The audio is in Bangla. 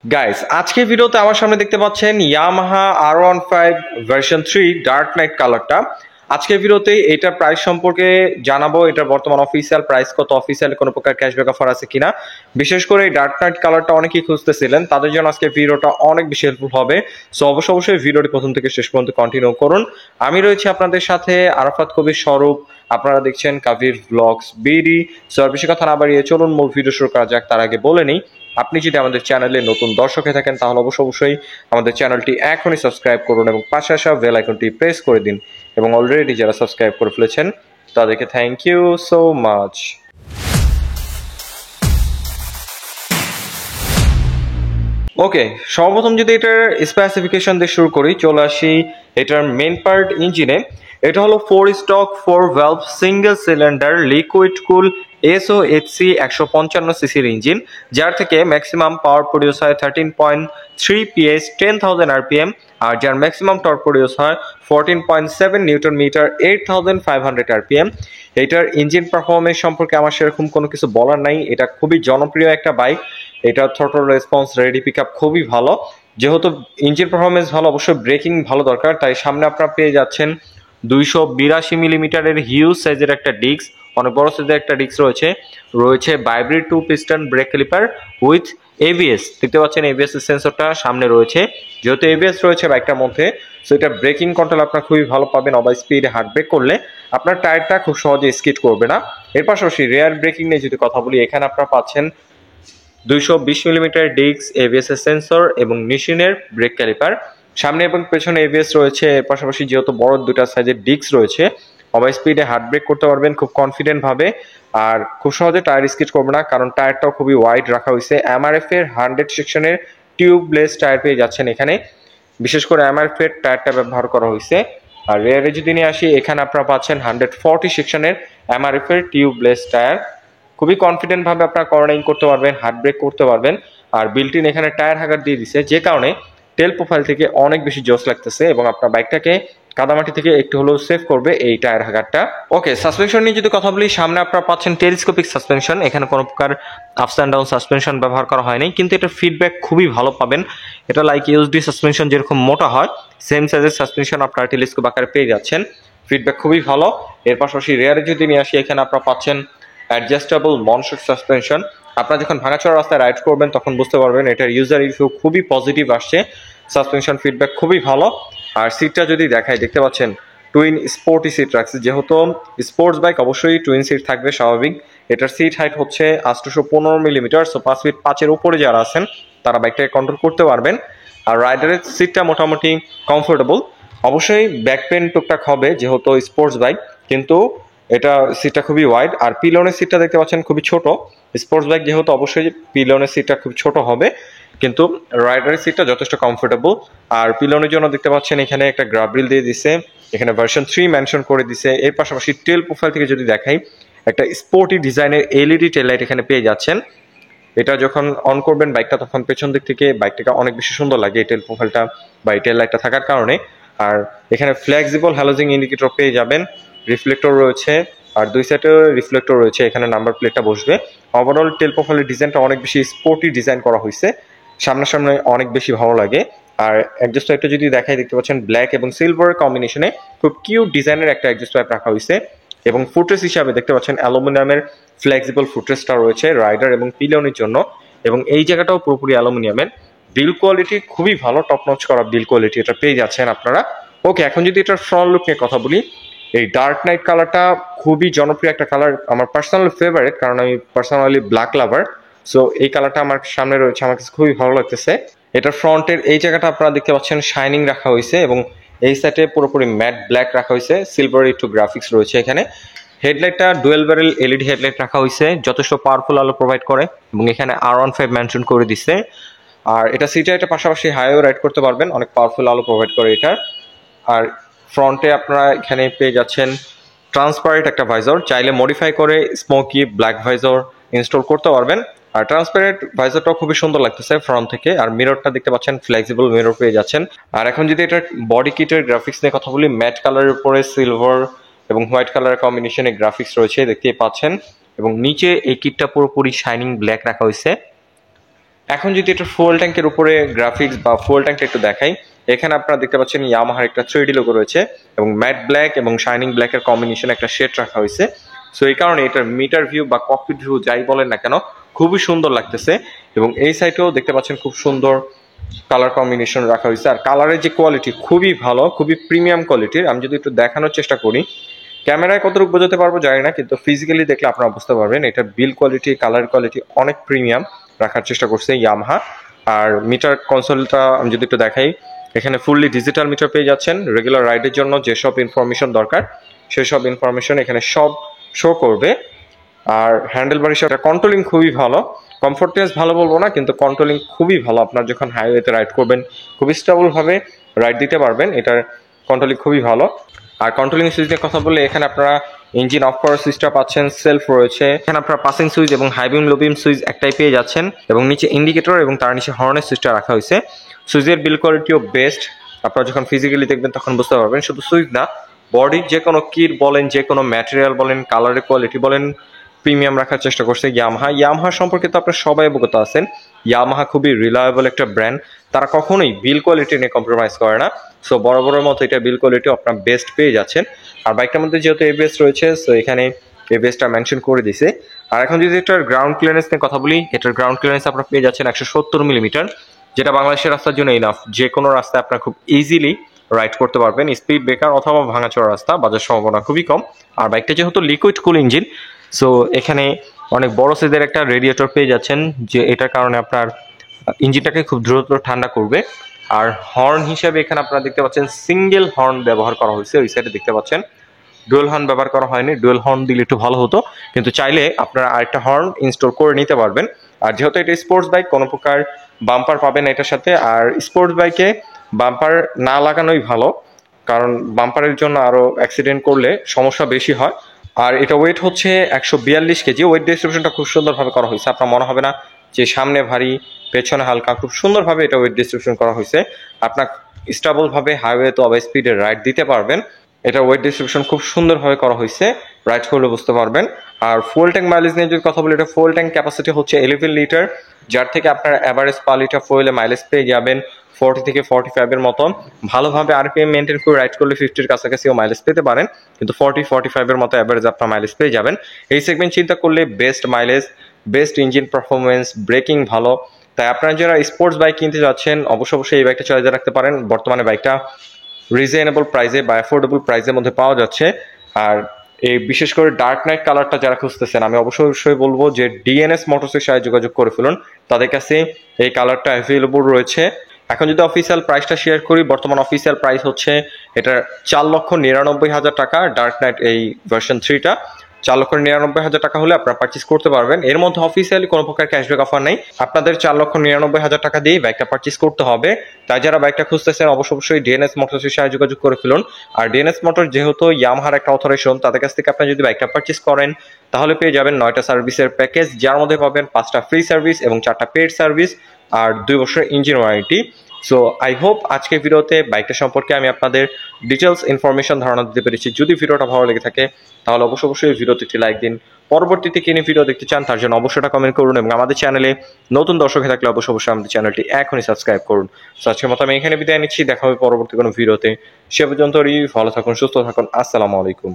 গাইস আজকের ভিডিওতে আমার সামনে দেখতে পাচ্ছেন Yamaha R15 version 3 dark night কালারটা। আজকের ভিডিওতে এটার প্রাইস সম্পর্কে জানাবো, এটার বর্তমান অফিসিয়াল প্রাইস কত, অফিসিয়ালি কোনো প্রকার ক্যাশব্যাক অফার আছে কিনা। বিশেষ করে এই ডার্ক নাইট কালারটা অনেকেই খুঁজতেছিলেন, তাদের জন্য আজকে ভিডিওটা অনেক বেশি হেল্পফুল হবে। সো অবশ্যই ভিডিওটি প্রথম থেকে শেষ পর্যন্ত কন্টিনিউ করুন। আমি রয়েছি আপনাদের সাথে আরাফাত কবির স্বরূপ, আপনারা দেখছেন কাবির ব্লগস বিডি। সো আর বেশি কথা না বাড়িয়ে চলুন মূল ভিডিও শুরু করা যাক। তার আগে বলে নিই, আপনি যদি আমাদের চ্যানেলে নতুন দর্শক হয়ে থাকেন তাহলে অবশ্যই আমাদের চ্যানেলটি এখনই সাবস্ক্রাইব করুন এবং পাশে আসা বেল আইকনটি প্রেস করে দিন। এবং অলরেডি যারা সাবস্ক্রাইব করে ফেলেছেন তাদেরকে থ্যাংক ইউ সো মাচ। ওকে, সর্বপ্রথম যদি এটার স্পেসিফিকেশন দিয়ে শুরু করি, চলে আসি এটার মেন পার্ট ইঞ্জিনে। এটা হলো 4 stock 4 valve single cylinder liquid কুল SOHC 155 সিসির ইঞ্জিন, যার থেকে ম্যাক্সিমাম পাওয়ার প্রডিউস হয় 13.3 PS 10,000 RPM, আর যার ম্যাক্সিমাম টর্ক প্রডিউস হয় 14.7 নিউটন মিটার 8,500 RPM। এটার ইঞ্জিন পারফরমেন্স সম্পর্কে আমার সেরকম কোনো কিছু বলার নাই, এটা খুবই জনপ্রিয় একটা বাইক। এটা throttle response, ready pick up খুবই ভালো। যেহেতু ইঞ্জিন পারফরমেন্স ভালো, অবশ্যই ব্রেকিং ভালো দরকার, তাই সামনে আপনারা পেয়ে যাচ্ছেন 282 মিলিমিটারের হিউজ সাইজের একটা ডিস্ক, অনেক বড় সাইজের একটা ডিস্ক রয়েছে ByBre 2 piston brake caliper with ABS। দেখতে পাচ্ছেন ABS সেন্সরটা সামনে রয়েছে। যেহেতু ABS রয়েছে বাইকটার মধ্যে, সো এটা ব্রেকিং কন্ট্রোল আপনার খুবই ভালো পাবেন। ওভার স্পিডে হার্ড ব্রেক করলে আপনার টায়ারটা খুব সহজে স্কিড করবে না। এর পাশাপাশি রেয়ার ব্রেকিং নিয়ে যদি কথা বলি, এখানে আপনারা পাচ্ছেন 220 মিলিমিটার ডিস্ক, ABS সেন্সর এবং নিশিনের ব্রেক ক্যালিপার। সামনে এবং পেছনে ABS রয়েছে। এর পাশাপাশি যেহেতু বড় দুটা সাইজের ডিস্ক রয়েছে, ওভার স্পিডে হার্ড ব্রেক করতে পারবেন খুব কনফিডেন্ট ভাবে, আর খুব সহজে টায়ার স্কিড করবে না, কারণ টায়ারটাও খুবই ওয়াইড রাখা হয়েছে। MRF এর 100 সেকশনের টিউবলেস টায়ার পেয়ে যাচ্ছেন এখানে, বিশেষ করে MRF এর টায়ারটা ব্যবহার করা হয়েছে। আর রেয়ারে যদি নিয়ে আসি, এখানে আপনারা পাচ্ছেন 140 সেকশনের MRF এর টিউবলেস টায়ার। খুবই কনফিডেন্ট ভাবে আপনারা কর্নারিং করতে পারবেন, হার্ড ব্রেক করতে পারবেন। আর বিল্ট ইন এখানে টায়ার হাগার দিয়ে দিছে, যে কারণে টেল প্রোফাইল থেকে অনেক বেশি জোস লাগতেছে এবং আপনার বাইকটাকে কাদামাটি থেকে একটু হলেও সেভ করবে এই টায়ার হাগারটা। ওকে, সাসপেনশন নিয়ে যদি কথা বলি, সামনে আপনারা পাচ্ছেন টেলিস্কোপিক সাসপেনশন। এখানে কোনো প্রকার আপস অ্যান্ড ডাউন সাসপেনশন ব্যবহার করা হয়নি, কিন্তু এটা ফিডব্যাক খুবই ভালো পাবেন। এটা লাইক ইউএসডি সাসপেনশন যেরকম মোটা হয়, সেম সাইজের সাসপেনশন আপনারা টেলিস্কোপ আকারে পেয়ে যাচ্ছেন। ফিডব্যাক খুবই ভালো। এর পাশাপাশি রেয়ারে যদি নিয়ে আসি, এখানে আপনারা পাচ্ছেন অ্যাডজাস্টেবল মনশক সাসপেনশন। আপনারা যখন ভাঙাচোরা রাস্তায় রাইড করবেন তখন বুঝতে পারবেন এটার ইউজার রিভিউ খুবই পজিটিভ আসছে। সাসপেনশন ফিডব্যাক খুবই ভালো। আর সিটটা যদি দেখাই, দেখতে পাচ্ছেন টুইন স্পোর্টি সিট রাখছে। যেহেতু স্পোর্টস বাইক অবশ্যই টুইন সিট থাকবে স্বাভাবিক। এটার সিট হাইট হচ্ছে 815 মিলিমিটার, সো 5 ফিট 5-এর উপরে যারা আছেন তারা বাইকটাকে কন্ট্রোল করতে পারবেন। আর রাইডারের সিটটা মোটামুটি কমফোর্টেবল। অবশ্যই ব্যাক পেন টুকটাক হবে যেহেতু স্পোর্টস বাইক, কিন্তু এটা সিটটা খুবই ওয়াইড। আর পিলনের সিটটা দেখতে পাচ্ছেন খুবই ছোট। স্পোর্টস বাইক যেহেতু অবশ্যই পিলনের সিটটা খুব ছোট হবে, কিন্তু রাইডারের সিটটা যথেষ্ট কমফোর্টেবল। আর পিলনের জন্য দেখতে পাচ্ছেন এখানে একটা গ্রাবরিল দিয়ে দিছে, এখানে ভার্সন 3 মেনশন করে দিছে। এর পাশাপাশি টেল প্রোফাইল থেকে যদি দেখাই, একটা স্পোর্টি ডিজাইনের LED টেল লাইট এখানে পেয়ে যাচ্ছেন। এটা যখন অন করবেন বাইকটা, তখন পেছন দিক থেকে বাইকটাকে অনেক বেশি সুন্দর লাগে এই টেল প্রোফাইলটা বা এই টেল লাইটটা থাকার কারণে। আর এখানে ফ্লেক্সিবল হ্যালোজিং ইন্ডিকেটর পেয়ে যাবেন, রিফ্লেক্টর রয়েছে, আর দুই সাইডে রিফ্লেক্টর রয়েছে, এখানে নাম্বার প্লেটটা বসবে। ওভারঅল টেল প্রোফাইলের ডিজাইনটা অনেক বেশি স্পোর্টি ডিজাইন করা হয়েছে, সামনাসামনি অনেক বেশি ভালো লাগে। আর অ্যাডজাস্ট পাইপটা যদি দেখাই, দেখতে পাচ্ছেন ব্ল্যাক এবং সিলভার কম্বিনেশনে খুব কিউট ডিজাইনের একটা অ্যাডজাস্ট পাইপ রাখা হয়েছে। এবং ফুটরেস হিসাবে দেখতে পাচ্ছেন অ্যালুমিনিয়ামের ফ্লেক্সিবল ফুটরেসটা রয়েছে রাইডার এবং পিলিয়নের জন্য, এবং এই জায়গাটাও পুরোপুরি অ্যালুমিনিয়ামের। বিল কোয়ালিটি খুবই ভালো, টপ নচ করা বিল কোয়ালিটি এটা পেয়ে যাচ্ছেন আপনারা। ওকে, এখন যদি এটার ফ্রন্ট লুক নিয়ে কথা বলি, এই ডার্ক নাইট কালারটা খুবই জনপ্রিয় একটা কালার, আমার পার্সোনাল ফেভারিট, কারণ আমি পার্সোনালি ব্ল্যাক লাভার। সো এই কালারটা আমার সামনে রয়েছে, আমার কাছে খুবই ভালো লাগতেছে। এটার ফ্রন্টের এই জায়গাটা আপনারা দেখতে পাচ্ছেন শাইনিং রাখা হয়েছে, এবং এই সাইডে পুরোপুরি ম্যাট ব্ল্যাক রাখা হয়েছে, সিলভার একটু গ্রাফিক্স রয়েছে এখানে। হেডলাইটটা ডুয়েল ব্যারেল LED হেডলাইট রাখা হয়েছে, যথেষ্ট পাওয়ারফুল আলো প্রোভাইড করে, এবং এখানে R15 মেনশন করে দিচ্ছে। আর এটা সিটে এটা পাশাপাশি হাইওয়ে রাইড করতে পারবেন, অনেক পাওয়ারফুল আলো প্রোভাইড করে এটার। আর ফ্রন্টে আপনারা এখানে পেয়ে যাচ্ছেন ট্রান্সপারেন্ট একটা ভাইজর, চাইলে মডিফাই করে স্মোকি ব্ল্যাক ভাইজর ইনস্টল করতে পারবেন। আর ট্রান্সপারেন্ট ভাইজরটাও খুবই সুন্দর লাগতেছে ফ্রন্ট থেকে। আর মিররটা দেখতে পাচ্ছেন ফ্লেক্সিবল মিরর পেয়ে যাচ্ছেন। আর এখন যদি এটার বডি কিটের গ্রাফিক্স নিয়ে কথা বলি, ম্যাট কালারের উপরে সিলভার এবং হোয়াইট কালারের কম্বিনেশনে গ্রাফিক্স রয়েছে, দেখতেই পাচ্ছেন। এবং নিচে এই কিটটা পুরোপুরি শাইনিং ব্ল্যাক রাখা হয়েছে। এখন যদি এটা ফুয়েল ট্যাঙ্কের উপরে গ্রাফিক্স বা ফুয়েল ট্যাঙ্কটা একটু দেখাই, এখানে আপনারা দেখতে পাচ্ছেন ইয়ামাহার একটা 3D লোগো রয়েছে এবং ম্যাট ব্ল্যাক এবং শাইনিং ব্ল্যাকের কম্বিনেশন একটা শেড রাখা হয়েছে। সো এই কারণে এটার মিটার ভিউ বা ককপিট ভিউ যাই বলেন না কেন খুবই সুন্দর লাগতেছে। এবং এই সাইডেও দেখতে পাচ্ছেন খুব সুন্দর কালার কম্বিনেশন রাখা হয়েছে। আর কালারের যে কোয়ালিটি খুবই ভালো, খুবই প্রিমিয়াম কোয়ালিটির। আমি যদি একটু দেখানোর চেষ্টা করি, ক্যামেরায় কতটুকু বোঝাতে পারবো জানি না, কিন্তু ফিজিক্যালি দেখলে আপনারা বুঝতে পারবেন এটা বিল কোয়ালিটি, কালার কোয়ালিটি অনেক প্রিমিয়াম রাখার চেষ্টা করছে ইয়ামাহা। আর মিটার কনসোলটা আমি যদি একটু দেখাই, এখানে ফুললি ডিজিটাল মিটার পেয়ে যাচ্ছেন। রেগুলার রাইডের জন্য যেসব ইনফরমেশন দরকার সেসব ইনফরমেশন এখানে সব শো করবে। আর হ্যান্ডেল বার হিসাবে কন্ট্রোলিং খুবই ভালো, কমফোর্টনেস ভালো বলবো না, কিন্তু কন্ট্রোলিং খুবই ভালো। আপনার যখন হাইওয়েতে রাইড করবেন খুবই স্টেবলভাবে রাইড দিতে পারবেন, এটার কন্ট্রোলিং খুবই ভালো। আর কন্ট্রোলিং সুইচের কথা বললে এখানে আপনারা ইঞ্জিন অফ করার সুইচটা পাচ্ছেন, সেলফ রয়েছে এখানে, আপনারা পাসিং সুইচ এবং হাই বিম লো বিম সুইচ একটাই পেয়ে যাচ্ছেন এবং নিচে ইন্ডিকেটর এবং তার নিচে হর্নের সুইচটা রাখা হয়েছে। সুইচের বিল কোয়ালিটিও বেস্ট, আপনারা যখন ফিজিক্যালি দেখবেন তখন বুঝতে পারবেন। শুধু সুইচ না, বডির যে কোনো কিট বলেন, যে কোনো ম্যাটেরিয়াল বলেন, কালারের কোয়ালিটি বলেন, প্রিমিয়াম রাখার চেষ্টা করছে ইয়ামাহা। ইয়ামাহা সম্পর্কে তো আপনারা সবাই অবগত আছেন, ইয়ামাহা খুবই রিলায়েবল একটা ব্র্যান্ড, তারা কখনোই বিল কোয়ালিটি নিয়ে কম্প্রোমাইজ করে না। সো বড় বড় মতো এটা বিল কোয়ালিটি আপনারা বেস্ট পেয়ে যাচ্ছেন। আর বাইকটার মধ্যে যেহেতু এবিএস রয়েছে, সো এখানে এবিএসটা মেনশন করে দিছে। আর এখন যদি এটার গ্রাউন্ড ক্লিয়ারেন্স নিয়ে কথা বলি, এটার গ্রাউন্ড ক্লিয়ারেন্স আপনারা পেয়ে যাচ্ছেন 170 মিলিমিটার, যেটা বাংলাদেশের রাস্তার জন্য ইনাফ। যে কোনো রাস্তায় আপনারা খুব ইজিলি রাইড করতে পারবেন। স্পিড ব্রেকার অথবা ভাঙাচোরা রাস্তা বাজার সম্ভাবনা খুবই কম। আর বাইকটা যেহেতু লিকুইড কুল ইঞ্জিন, সো এখানে অনেক বড় সাইজের একটা রেডিয়েটর পেয়ে যাচ্ছেন, যে এটার কারণে আপনার ইঞ্জিনটাকে খুব দ্রুত ঠান্ডা করবে। আর হর্ন হিসেবে এখানে আপনারা দেখতে পাচ্ছেন সিঙ্গেল হর্ন ব্যবহার করা হয়েছে, ওই সাইডে দেখতে পাচ্ছেন ডুয়েল হর্ন ব্যবহার করা হয়নি। ডুয়েল হর্ন দিলে একটু ভালো হতো, কিন্তু চাইলে আপনারা আরেকটা হর্ন ইনস্টল করে নিতে পারবেন। আর যেহেতু এটা স্পোর্টস বাইক, কোনো প্রকার বাম্পার পাবেন এটার সাথে। আর স্পোর্টস বাইকে বাম্পার না লাগানোই ভালো, কারণ বাম্পারের জন্য আরও অ্যাক্সিডেন্ট করলে সমস্যা বেশি হয়। আর এটা ওয়েট হচ্ছে 142 কেজি। ওয়েট ডিস্ট্রিবিউশনটা খুব সুন্দরভাবে করা হয়েছে, আপনার মনে হবে না যে সামনে ভারী পেছনে হালকা, খুব সুন্দরভাবে এটা ওয়েট ডিস্ট্রিবিউশন করা হয়েছে। আপনার স্টেবলভাবে হাইওয়ে তো অবাই স্পিডে রাইড দিতে পারবেন। এটা ওয়েট ডিস্ট্রিবিউশন খুব সুন্দরভাবে করা হয়েছে, রাইড করলে বুঝতে পারবেন। আর ফুয়েল ট্যাঙ্ক মাইলেজ নিয়ে যদি কথা বলি, এটা ফুয়েল ট্যাঙ্ক ক্যাপাসিটি হচ্ছে 11 লিটার, যার থেকে আপনার অ্যাভারেজ পার লিটার ফুয়েলে মাইলেজ পেয়ে যাবেন 40 থেকে 45 মতো। ভালোভাবে আরপিএম মেনটেন করে রাইড করলে 50-র কাছাকাছিও মাইলেজ পেতে পারেন, কিন্তু 40-45 মতো অ্যাভারেজ আপনার মাইলেজ পেয়ে যাবেন। এই সেগমেন্ট চিন্তা করলে best mileage, best engine performance, breaking ভালো। তাই আপনারা যারা স্পোর্টস বাইক কিনতে যাচ্ছেন অবশ্যই এই বাইকটা চয়েস রাখতে পারেন। বর্তমানে বাইকটা রিজনেবল প্রাইসে বা অ্যাফোর্ডেবল প্রাইসের মধ্যে পাওয়া যাচ্ছে। আর এই বিশেষ করে ডার্ক নাইট কালারটা যারা খুঁজতেছেন, আমি অবশ্যই বলবো যে ডিএনএস মোটরসের সাথে যোগাযোগ করে ফেলুন, তাদের কাছে এই কালারটা অ্যাভেলেবল রয়েছে। এখন যদি অফিসিয়াল প্রাইসটা শেয়ার করি, বর্তমান অফিসিয়াল প্রাইস হচ্ছে এটার 4,99,000 টাকা। ডার্ক নাইট এই ভার্সন 3টা 4,99,000 টাকা হলে আপনারা পারচেস করতে পারবেন। এর মধ্যে অফিসিয়ালি কোনো প্রকার ক্যাশব্যাক অফার নেই, আপনাদের 4,99,000 টাকা দিয়ে বাইকটা পারচেস করতে হবে। তাই যারা বাইকটা খুঁজতেছেন অবশ্যই ডিএনএস মোটরসের সাথে যোগাযোগ করে ফেলুন। আর ডিএনএস মোটর যেহেতু ইয়ামাহার একটা অথরাইজেশন, তাদের কাছ থেকে আপনি যদি বাইকটা পারচেস করেন তাহলে পেয়ে যাবেন 9টা সার্ভিসের প্যাকেজ, যার মধ্যে পাবেন 5টা ফ্রি সার্ভিস এবং 4টা পেড সার্ভিস আর 2 বছরের engine warranty. So I hope আজকের ভিডিওতে বাইকটা সম্পর্কে আমি আপনাদের ডিটেলস ইনফরমেশন ধারণা দিতে পেরেছি। যদি ভিডিওটা ভালো লেগে থাকে তাহলে অবশ্যই ভিডিওতে একটি লাইক দিন। পরবর্তীতে কিনে ভিডিও দেখতে চান তার জন্য অবশ্যই কমেন্ট করুন, এবং আমাদের চ্যানেলে নতুন দর্শক হয়ে থাকলে অবশ্যই আমাদের চ্যানেলটি এখনই সাবস্ক্রাইব করুন। সো আজকের মতো আমি এখানে বিদায় নিচ্ছি, দেখা হবে পরবর্তী কোনো ভিডিওতে। সে পর্যন্ত ভালো থাকুন, সুস্থ থাকুন, আসসালামু আলাইকুম।